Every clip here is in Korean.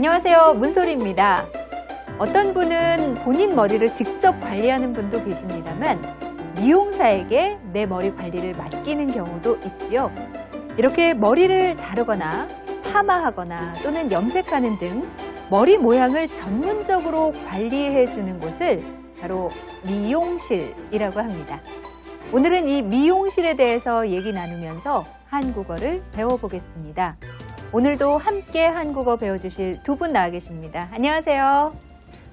안녕하세요. 문소리입니다. 어떤 분은 본인 머리를 직접 관리하는 분도 계십니다만 미용사에게 내 머리 관리를 맡기는 경우도 있지요. 이렇게 머리를 자르거나 파마하거나 또는 염색하는 등 머리 모양을 전문적으로 관리해 주는 곳을 바로 미용실이라고 합니다. 오늘은 이 미용실에 대해서 얘기 나누면서 한국어를 배워보겠습니다. 오늘도 함께 한국어 배워주실 두 분 나와 계십니다. 안녕하세요.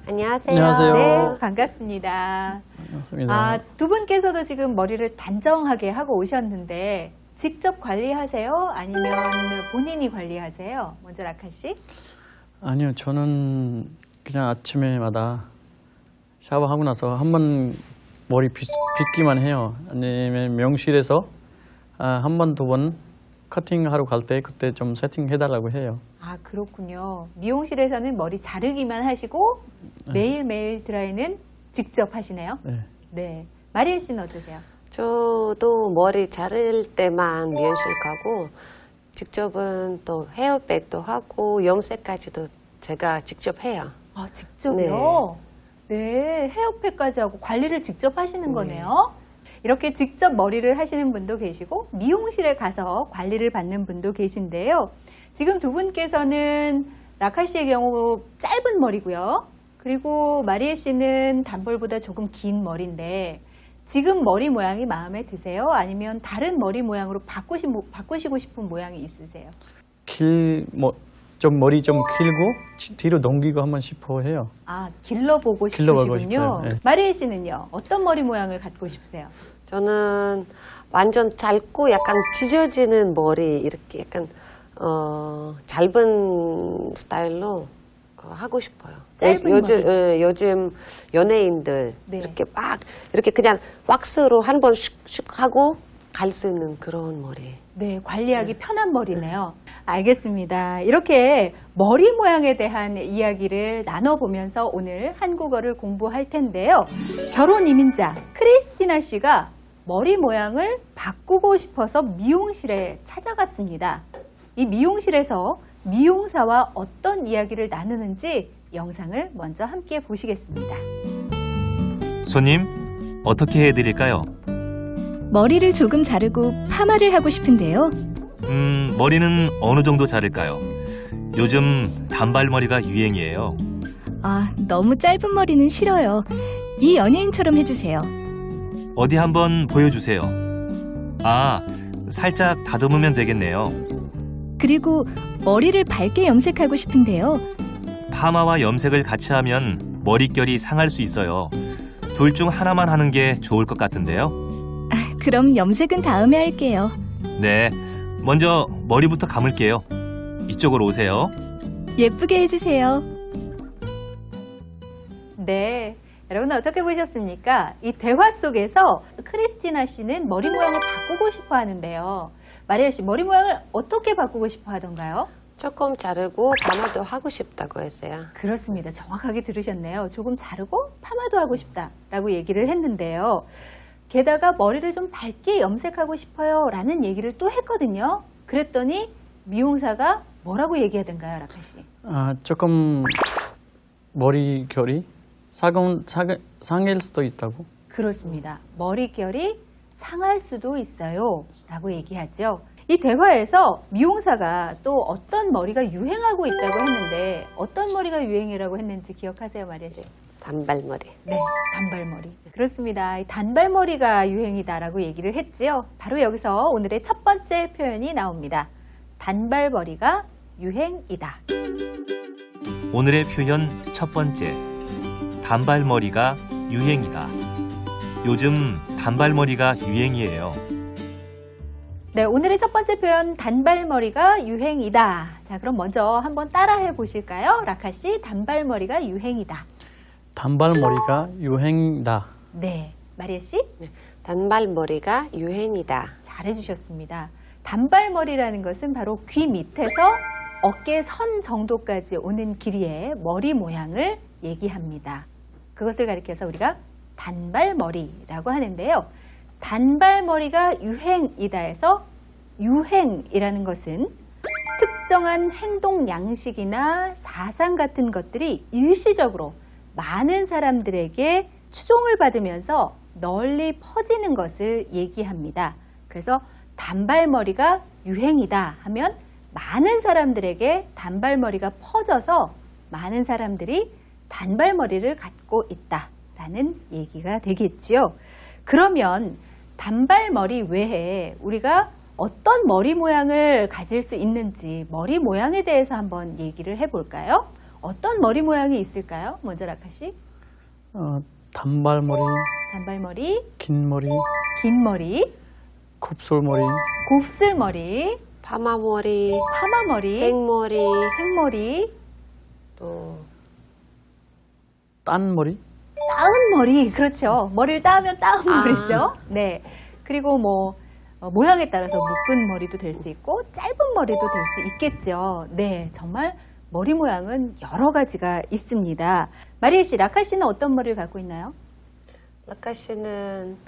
안녕하세요. 안녕하세요. 네, 반갑습니다. 반갑습니다. 두 분께서도 지금 머리를 단정하게 하고 오셨는데 직접 관리하세요? 아니면 본인이 관리하세요? 먼저 라칼 씨. 아니요, 저는 그냥 아침에마다 샤워하고 나서 한 번 머리 빗기만 해요. 아니면 미용실에서 한 번, 두 번 커팅하러 갈 때 그때 좀 세팅해달라고 해요. 아, 그렇군요. 미용실에서는 머리 자르기만 하시고 매일매일 드라이는 직접 하시네요? 네. 네. 마리엘 씨는 어떠세요? 저도 머리 자를 때만 미용실 가고 직접은 또 헤어백도 하고 염색까지도 제가 직접 해요. 아, 직접요? 네, 헤어팩까지 하고 관리를 직접 하시는 거네요. 이렇게 직접 머리를 하시는 분도 계시고 미용실에 가서 관리를 받는 분도 계신데요. 지금 두 분께서는 라칼 씨의 경우 짧은 머리고요. 그리고 마리엘 씨는 단벌보다 조금 긴 머리인데 지금 머리 모양이 마음에 드세요? 아니면 다른 머리 모양으로 바꾸시고 싶은 모양이 있으세요? 좀 머리 좀 길고 뒤로 넘기고 한번 싶어 해요. 아, 길러보고 길러보고 싶으시군요. 싶어요. 네. 마리엘 씨는요? 어떤 머리 모양을 갖고 싶으세요? 저는 완전 짧고 약간 찢어지는 머리 이렇게 약간 짧은 스타일로 하고 싶어요. 짧은 요즘 연예인들 네. 이렇게 그냥 왁스로 한 번 슉슉 하고 갈 수 있는 그런 머리. 네, 관리하기 편한 머리네요. 알겠습니다. 이렇게 머리 모양에 대한 이야기를 나눠보면서 오늘 한국어를 공부할 텐데요. 결혼 이민자 크리스티나 씨가 머리 모양을 바꾸고 싶어서 미용실에 찾아갔습니다. 이 미용실에서 미용사와 어떤 이야기를 나누는지 영상을 먼저 함께 보시겠습니다. 손님, 어떻게 해드릴까요? 머리를 조금 자르고 파마를 하고 싶은데요. 머리는 어느 정도 자를까요? 요즘 단발머리가 유행이에요. 아, 너무 짧은 머리는 싫어요. 이 연예인처럼 해주세요. 어디 한번 보여주세요. 아, 살짝 다듬으면 되겠네요. 그리고 머리를 밝게 염색하고 싶은데요. 파마와 염색을 같이 하면 머릿결이 상할 수 있어요. 둘 중 하나만 하는 게 좋을 것 같은데요. 그럼 염색은 다음에 할게요. 네, 먼저 머리부터 감을게요. 이쪽으로 오세요. 예쁘게 해주세요. 네, 여러분 어떻게 보셨습니까? 이 대화 속에서 크리스티나 씨는 머리 모양을 바꾸고 싶어 하는데요. 마리엘 씨, 머리 모양을 어떻게 바꾸고 싶어 하던가요? 조금 자르고 파마도 하고 싶다고 했어요. 그렇습니다. 정확하게 들으셨네요. 조금 자르고 파마도 하고 싶다라고 얘기를 했는데요. 게다가 머리를 좀 밝게 염색하고 싶어요 라는 얘기를 또 했거든요. 그랬더니 미용사가 뭐라고 얘기하던가요, 라칼 씨? 조금 머리결이 상할 수도 있다고? 그렇습니다. 머릿결이 상할 수도 있어요 라고 얘기하죠. 이 대화에서 미용사가 또 어떤 머리가 유행하고 있다고 했는데 어떤 머리가 유행이라고 했는지 기억하세요, 마리아 씨? 단발머리. 네, 단발머리. 그렇습니다. 이 단발머리가 유행이다라고 얘기를 했지요. 바로 여기서 오늘의 첫 번째 표현이 나옵니다. 단발머리가 유행이다. 오늘의 표현 첫 번째. 단발머리가 유행이다. 요즘 단발머리가 유행이에요. 네, 오늘의 첫 번째 표현 단발머리가 유행이다. 자, 그럼 먼저 한번 따라해 보실까요? 라칼 씨, 단발머리가 유행이다. 단발머리가 유행이다. 네, 마리아 씨? 단발머리가 유행이다. 잘해주셨습니다. 단발머리라는 것은 바로 귀 밑에서 어깨 선 정도까지 오는 길이의 머리 모양을 얘기합니다. 그것을 가리켜서 우리가 단발머리라고 하는데요. 단발머리가 유행이다 해서 유행이라는 것은 특정한 행동 양식이나 사상 같은 것들이 일시적으로 많은 사람들에게 추종을 받으면서 널리 퍼지는 것을 얘기합니다. 그래서 단발머리가 유행이다 하면 많은 사람들에게 단발머리가 퍼져서 많은 사람들이 단발머리를 갖고 있다라는 얘기가 되겠지요. 그러면 단발머리 외에 우리가 어떤 머리 모양을 가질 수 있는지 머리 모양에 대해서 한번 얘기를 해볼까요? 어떤 머리 모양이 있을까요? 먼저 라카 씨. 단발머리, 단발머리, 긴 머리, 긴 머리, 곱슬머리, 곱슬머리, 파마머리, 파마머리, 생머리, 생머리, 또 딴 머리, 따은 머리. 그렇죠. 머리를 따으면 따은 아. 머리죠. 네. 그리고 뭐 모양에 따라서 묶은 머리도 될 수 있고 짧은 머리도 될 수 있겠죠. 네. 정말 머리 모양은 여러 가지가 있습니다. 마리아 씨, 라카 씨는 어떤 머리를 갖고 있나요? 라카 씨는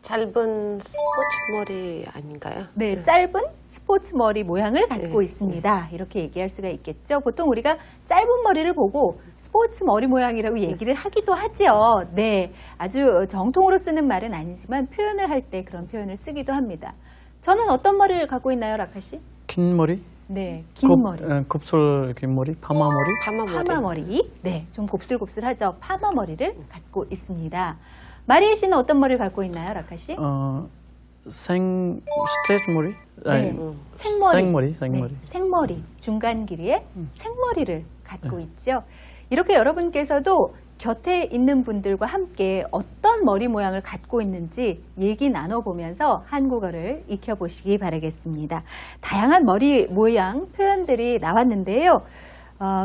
짧은 스포츠 머리 아닌가요? 네, 짧은 스포츠 머리 모양을 갖고 네. 있습니다. 이렇게 얘기할 수가 있겠죠. 보통 우리가 짧은 머리를 보고 스포츠 머리 모양이라고 얘기를 하기도 하죠. 네, 아주 정통으로 쓰는 말은 아니지만 표현을 할 때 그런 표현을 쓰기도 합니다. 저는 어떤 머리를 갖고 있나요, 라카 씨? 긴 머리, 네, 긴 머리. 곱슬 긴 머리, 파마머리, 파마머리. 파마머리. 네, 좀 곱슬곱슬하죠. 파마머리를 갖고 있습니다. 마리아 씨는 어떤 머리를 갖고 있나요, 라카 씨? 스트레이트 머리, 네, 생머리. 네, 생머리. 중간 길이의 생머리를 갖고 있죠. 이렇게 여러분께서도 곁에 있는 분들과 함께 어떤 머리 모양을 갖고 있는지 얘기 나눠보면서 한국어를 익혀보시기 바라겠습니다. 다양한 머리 모양 표현들이 나왔는데요.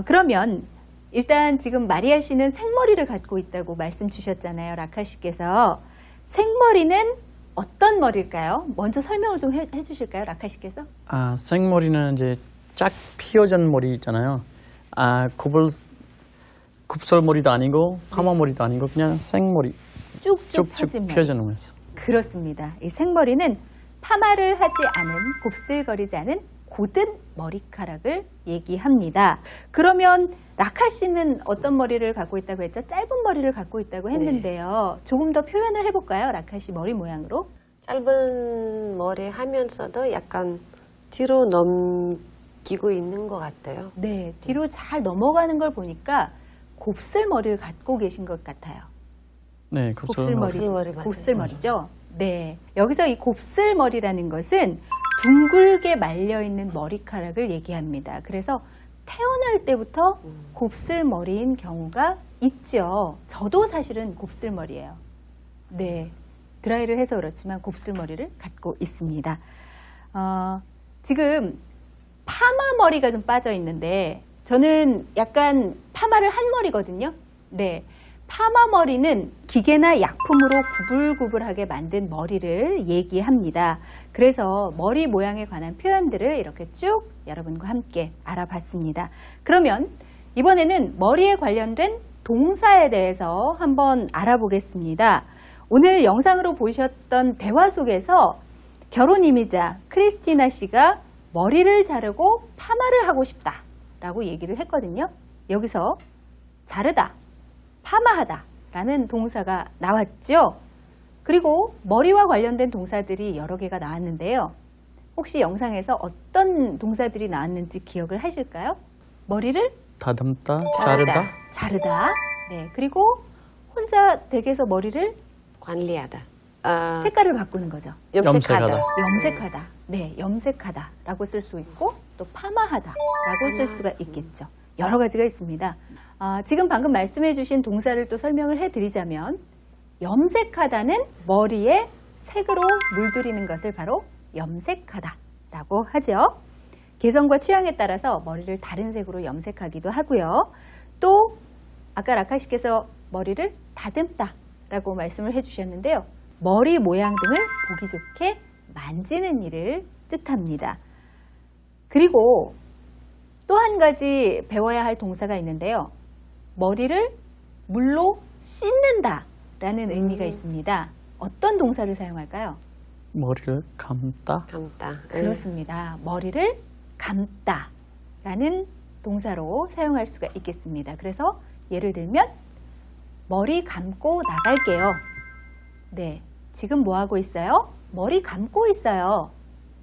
그러면 일단 지금 마리아 씨는 생머리를 갖고 있다고 말씀 주셨잖아요. 라카 씨께서. 생머리는 어떤 머리일까요? 먼저 설명을 좀 해주실까요? 라카 씨께서? 생머리는 이제 쫙 피어진 머리 있잖아요. 곱슬머리도 아니고 파마머리도 아니고 그냥 생머리, 쭉쭉 쭉쭉 펴진 머리. 펴지는 거였어. 그렇습니다. 이 생머리는 파마를 하지 않은, 곱슬거리지 않은 곧은 머리카락을 얘기합니다. 그러면 라카 씨는 어떤 머리를 갖고 있다고 했죠? 짧은 머리를 갖고 있다고 했는데요. 조금 더 표현을 해볼까요? 라카 씨 머리 모양으로. 짧은 머리 하면서도 약간 뒤로 넘기고 있는 것 같아요. 네, 뒤로 잘 넘어가는 걸 보니까 곱슬머리를 갖고 계신 것 같아요. 네, 곱슬머리, 맞아요. 곱슬머리죠. 네, 여기서 이 곱슬머리라는 것은 둥글게 말려있는 머리카락을 얘기합니다. 그래서 태어날 때부터 곱슬머리인 경우가 있죠. 저도 사실은 곱슬머리예요. 네, 드라이를 해서 그렇지만 곱슬머리를 갖고 있습니다. 지금 파마머리가 좀 빠져 있는데 저는 약간 파마를 한 머리거든요. 네, 파마머리는 기계나 약품으로 구불구불하게 만든 머리를 얘기합니다. 그래서 머리 모양에 관한 표현들을 이렇게 쭉 여러분과 함께 알아봤습니다. 그러면 이번에는 머리에 관련된 동사에 대해서 한번 알아보겠습니다. 오늘 영상으로 보셨던 대화 속에서 결혼임이자 크리스티나 씨가 머리를 자르고 파마를 하고 싶다 라고 얘기를 했거든요. 여기서 자르다, 파마하다 라는 동사가 나왔죠. 그리고 머리와 관련된 동사들이 여러 개가 나왔는데요. 혹시 영상에서 어떤 동사들이 나왔는지 기억을 하실까요? 머리를 다듬다, 자르다. 자르다. 네, 그리고 혼자 댁에서 머리를 관리하다. 색깔을 바꾸는 거죠. 염색하다. 염색하다. 네, 염색하다 라고 쓸 수 있고 또 파마하다 라고 쓸 수가 있겠죠. 여러 가지가 있습니다. 지금 방금 말씀해 주신 동사를 또 설명을 해드리자면 염색하다는 머리에 색으로 물들이는 것을 바로 염색하다 라고 하죠. 개성과 취향에 따라서 머리를 다른 색으로 염색하기도 하고요. 또 아까 라카 씨께서 머리를 다듬다 라고 말씀을 해주셨는데요. 머리 모양 등을 보기 좋게 만지는 일을 뜻합니다. 그리고 또 한 가지 배워야 할 동사가 있는데요. 머리를 물로 씻는다 라는 의미가 있습니다. 어떤 동사를 사용할까요? 머리를 감다, 감다. 그렇습니다. 머리를 감다 라는 동사로 사용할 수가 있겠습니다. 그래서 예를 들면 머리 감고 나갈게요. 네, 지금 뭐 하고 있어요? 머리 감고 있어요.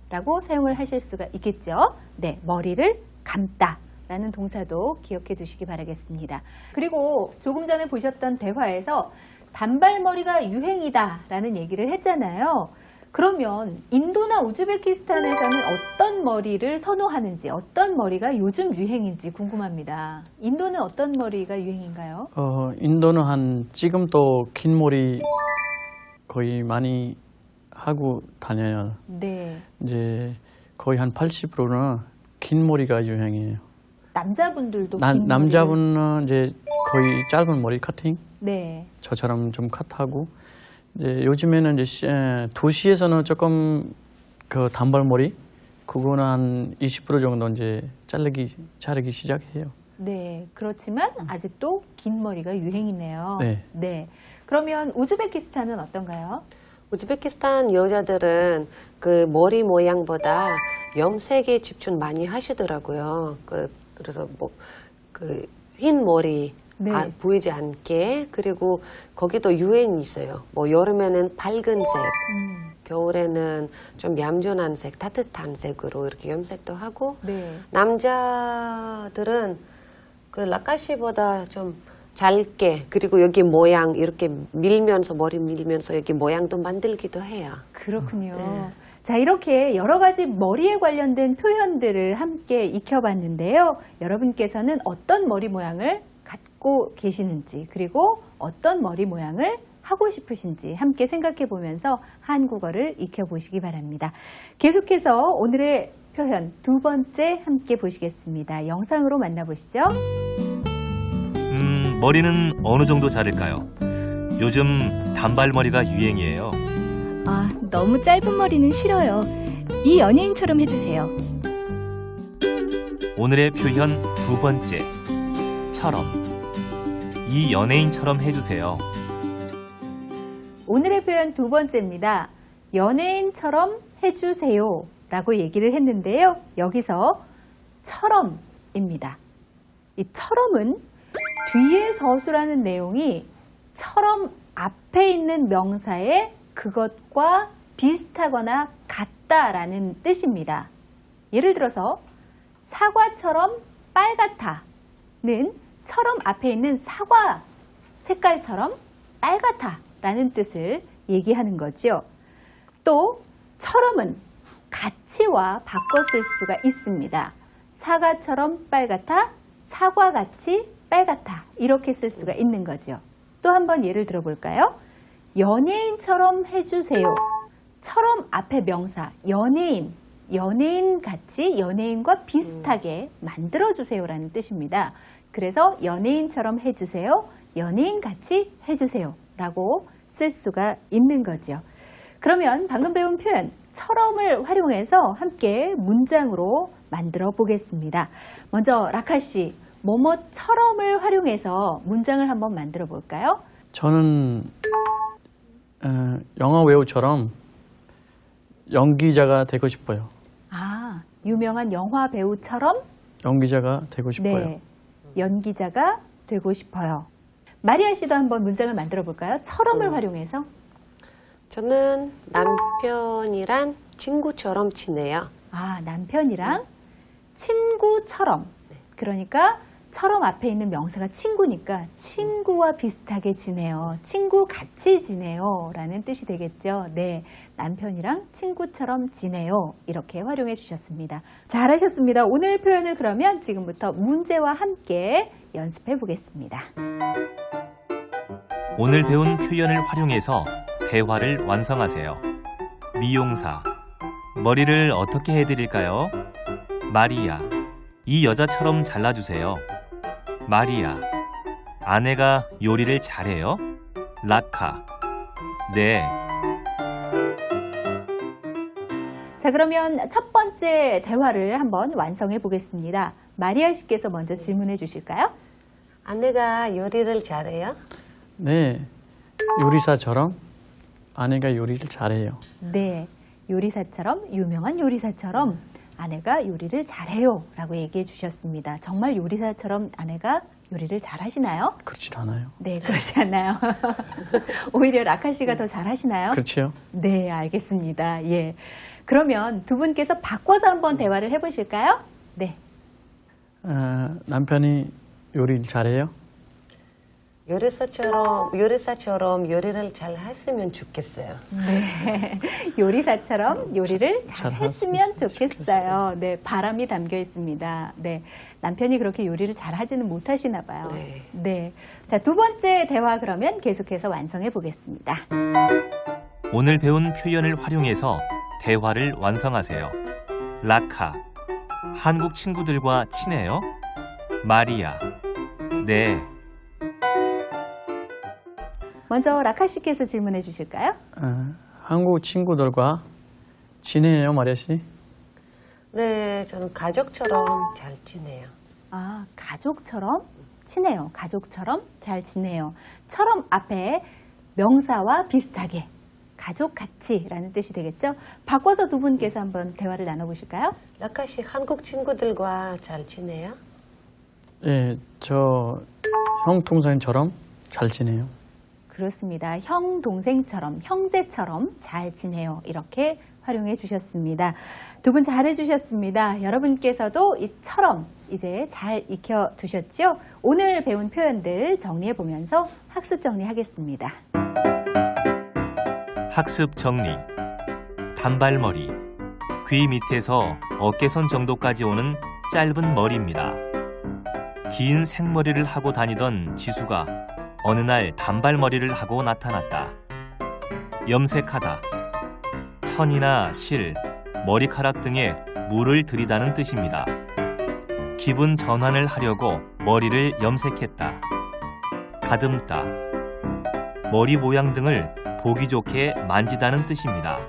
라고 사용을 하실 수가 있겠죠. 네, 머리를 감다 라는 동사도 기억해 두시기 바라겠습니다. 그리고 조금 전에 보셨던 대화에서 단발머리가 유행이다 라는 얘기를 했잖아요. 그러면 인도나 우즈베키스탄에서는 어떤 머리를 선호하는지, 어떤 머리가 요즘 유행인지 궁금합니다. 인도는 어떤 머리가 유행인가요? 인도는 지금도 긴 머리 거의 많이 하고 다녀요. 네. 이제 거의 한 80%는 긴 머리가 유행이에요. 남자분들도 긴 남자분은 이제 거의 짧은 머리 커팅, 네. 저처럼 좀 컷하고, 이제 요즘에는 이제 도시에서는 조금 그 단발머리, 그거는 한 20% 정도 이제 자르기 시작해요. 네. 그렇지만 아직도 긴 머리가 유행이네요. 네. 네. 그러면 우즈베키스탄은 어떤가요? 우즈베키스탄 여자들은 그 머리 모양보다 염색에 집중 많이 하시더라고요. 그래서 뭐 그 흰 머리 네. 보이지 않게, 그리고 거기도 유행이 있어요. 뭐 여름에는 밝은색, 겨울에는 좀 얌전한 색, 따뜻한 색으로 이렇게 염색도 하고, 네. 남자들은 그 라카시보다 좀 짧게, 그리고 여기 모양 이렇게 밀면서, 머리 밀면서 여기 모양도 만들기도 해요. 그렇군요. 네. 자, 이렇게 여러 가지 머리에 관련된 표현들을 함께 익혀봤는데요. 여러분께서는 어떤 머리 모양을 갖고 계시는지, 그리고 어떤 머리 모양을 하고 싶으신지 함께 생각해 보면서 한국어를 익혀보시기 바랍니다. 계속해서 오늘의 표현 두 번째 함께 보시겠습니다. 영상으로 만나보시죠. 머리는 어느 정도 자를까요? 요즘 단발머리가 유행이에요. 아, 너무 짧은 머리는 싫어요. 이 연예인처럼 해주세요. 오늘의 표현 두 번째, 처럼. 이 연예인처럼 해주세요. 오늘의 표현 두 번째입니다. 연예인처럼 해주세요 라고 얘기를 했는데요. 여기서 처럼입니다. 이 처럼은 뒤에 서술하는 내용이 처럼 앞에 있는 명사의 그것과 비슷하거나 같다라는 뜻입니다. 예를 들어서 사과처럼 빨갛다는 처럼 앞에 있는 사과 색깔처럼 빨갛다 라는 뜻을 얘기하는 거죠. 또 처럼은 같이와 바꿔 쓸 수가 있습니다. 사과처럼 빨갛다, 사과같이 빨갛다 이렇게 쓸 수가 있는 거죠. 또 한번 예를 들어볼까요? 연예인처럼 해주세요. 처럼 앞에 명사 연예인, 연예인같이 연예인과 비슷하게 만들어주세요라는 뜻입니다. 그래서 연예인처럼 해주세요. 연예인같이 해주세요 라고 쓸 수가 있는 거죠. 그러면 방금 배운 표현 처럼을 활용해서 함께 문장으로 만들어 보겠습니다. 먼저 라카 씨, 뭐뭐처럼을 활용해서 문장을 한번 만들어 볼까요? 저는 영화 배우처럼 연기자가 되고 싶어요. 아, 유명한 영화 배우처럼 연기자가 되고 싶어요. 네, 연기자가 되고 싶어요. 마리아 씨도 한번 문장을 만들어 볼까요? 처럼을 활용해서. 저는 남편이랑 친구처럼 지내요. 아, 남편이랑 친구처럼. 그러니까 처럼 앞에 있는 명사가 친구니까 친구와 비슷하게 지내요. 친구 같이 지내요. 라는 뜻이 되겠죠. 네, 남편이랑 친구처럼 지내요. 이렇게 활용해 주셨습니다. 잘하셨습니다. 오늘 표현을 그러면 지금부터 문제와 함께 연습해 보겠습니다. 오늘 배운 표현을 활용해서 대화를 완성하세요. 미용사, 머리를 어떻게 해드릴까요? 마리아, 이 여자처럼 잘라주세요. 마리아, 아내가 요리를 잘해요? 라카, 네. 자, 그러면 첫 번째 대화를 한번 완성해 보겠습니다. 마리아 씨께서 먼저 질문해 주실까요? 아내가 요리를 잘해요? 네, 요리사처럼 아내가 요리를 잘해요. 네, 요리사처럼, 유명한 요리사처럼 아내가 요리를 잘해요 라고 얘기해 주셨습니다. 정말 요리사처럼 아내가 요리를 잘하시나요? 그렇지도 않아요. 네, 그렇지 않나요? 오히려 라카 씨가 더 잘하시나요? 그렇지요? 네, 알겠습니다. 예. 그러면 두 분께서 바꿔서 한번 대화를 해보실까요? 네. 남편이 요리를 잘해요? 요리사처럼 요리를 잘 했으면 좋겠어요. 네. 요리사처럼 요리를 잘 했으면 좋겠어요. 네, 바람이 담겨 있습니다. 네. 남편이 그렇게 요리를 잘 하지는 못하시나 봐요. 네. 네. 자, 두 번째 대화 그러면 계속해서 완성해 보겠습니다. 오늘 배운 표현을 활용해서 대화를 완성하세요. 라카. 한국 친구들과 친해요? 마리아. 네. 먼저 라카 씨께서 질문해 주실까요? 한국 친구들과 지내요, 마리아 씨? 네, 저는 가족처럼 잘 지내요. 아, 가족처럼 친해요. 가족처럼 잘 지내요. 처럼 앞에 명사와 비슷하게 가족같이라는 뜻이 되겠죠? 바꿔서 두 분께서 한번 대화를 나눠보실까요? 라카 씨, 한국 친구들과 잘 지내요? 예, 저 형 동생처럼 잘 지내요. 그렇습니다. 형, 동생처럼, 형제처럼 잘 지내요. 이렇게 활용해 주셨습니다. 두 분 잘해 주셨습니다. 여러분께서도 이처럼 이제 잘 익혀 두셨죠? 오늘 배운 표현들 정리해 보면서 학습 정리하겠습니다. 학습 정리. 단발머리. 귀 밑에서 어깨선 정도까지 오는 짧은 머리입니다. 긴 생머리를 하고 다니던 지수가 어느 날 단발머리를 하고 나타났다. 염색하다. 천이나 실, 머리카락 등에 물을 들이다는 뜻입니다. 기분 전환을 하려고 머리를 염색했다. 가듬다. 머리 모양 등을 보기 좋게 만지다는 뜻입니다.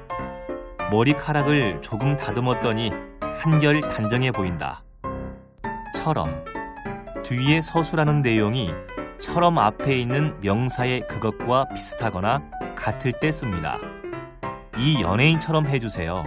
머리카락을 조금 다듬었더니 한결 단정해 보인다. 처럼. 뒤에 서술하는 내용이 처럼 앞에 있는 명사의 그것과 비슷하거나 같을 때 씁니다. 이 연예인처럼 해주세요.